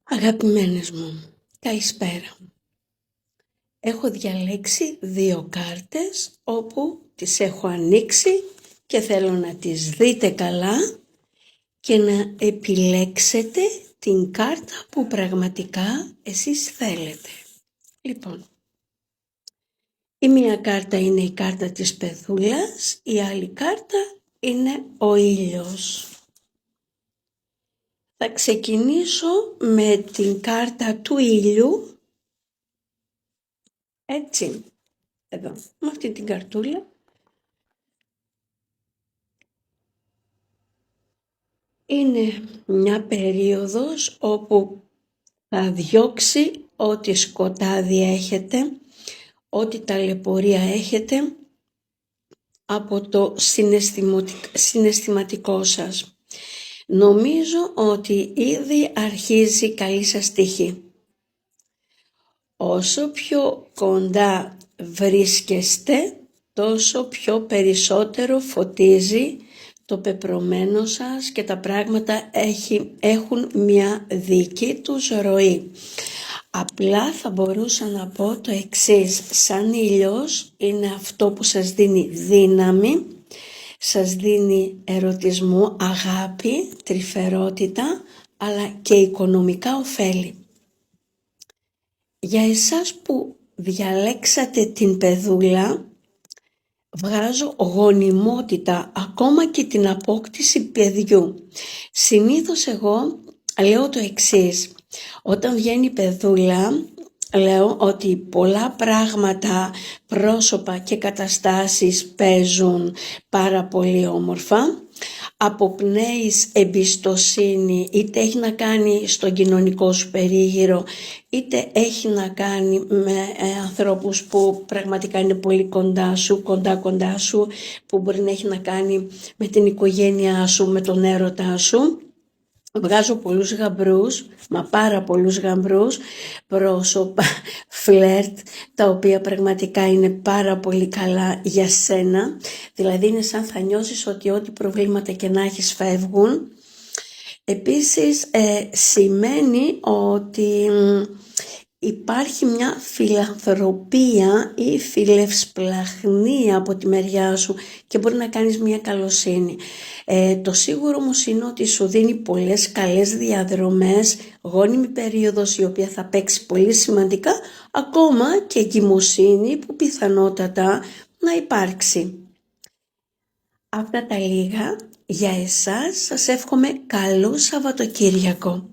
Αγαπημένες μου, καλησπέρα. Έχω διαλέξει 2 κάρτες όπου τις έχω ανοίξει και θέλω να τις δείτε καλά και να επιλέξετε την κάρτα που πραγματικά εσείς θέλετε. Λοιπόν, η μία κάρτα είναι η κάρτα της πεδούλας, η άλλη κάρτα είναι ο ήλιος. Θα ξεκινήσω με την κάρτα του ήλιου, έτσι, εδώ, με αυτή την καρτούλα. Είναι μια περίοδος όπου θα διώξει ό,τι σκοτάδι έχετε, ό,τι ταλαιπωρία έχετε από το συναισθηματικό σας. Νομίζω ότι ήδη αρχίζει καλή σας τύχη. Όσο πιο κοντά βρίσκεστε, τόσο πιο περισσότερο φωτίζει το πεπρωμένο σας και τα πράγματα έχουν μια δική τους ροή. Απλά θα μπορούσα να πω το εξής: σαν ήλιος είναι αυτό που σας δίνει δύναμη, σας δίνει ερωτισμό, αγάπη, τρυφερότητα, αλλά και οικονομικά ωφέλη. Για εσάς που διαλέξατε την πεδούλα, βγάζω γονιμότητα, ακόμα και την απόκτηση παιδιού. Συνήθως εγώ λέω το εξής: όταν βγαίνει η πεδούλα, λέω ότι πολλά πράγματα, πρόσωπα και καταστάσεις παίζουν πάρα πολύ όμορφα. Αποπνέεις εμπιστοσύνη, είτε έχει να κάνει στον κοινωνικό σου περίγυρο, είτε έχει να κάνει με ανθρώπους που πραγματικά είναι πολύ κοντά σου, που μπορεί να έχει να κάνει με την οικογένειά σου, με τον έρωτά σου. Βγάζω πολλούς γαμπρούς, μα πάρα πολλούς γαμπρούς, πρόσωπα, φλερτ, τα οποία πραγματικά είναι πάρα πολύ καλά για σένα. Δηλαδή είναι σαν θα νιώσεις ότι ό,τι προβλήματα και να έχεις φεύγουν. Επίσης σημαίνει ότι υπάρχει μια φιλανθρωπία ή φιλευσπλαχνία από τη μεριά σου και μπορεί να κάνεις μια καλοσύνη. Το σίγουρο όμως είναι ότι σου δίνει πολλές καλές διαδρομές, γόνιμη περίοδος η οποία θα παίξει πολύ σημαντικά, ακόμα και εγκυμοσύνη που πιθανότατα να υπάρξει. Αυτά τα λίγα για εσάς, σας εύχομαι καλό Σαββατοκύριακο.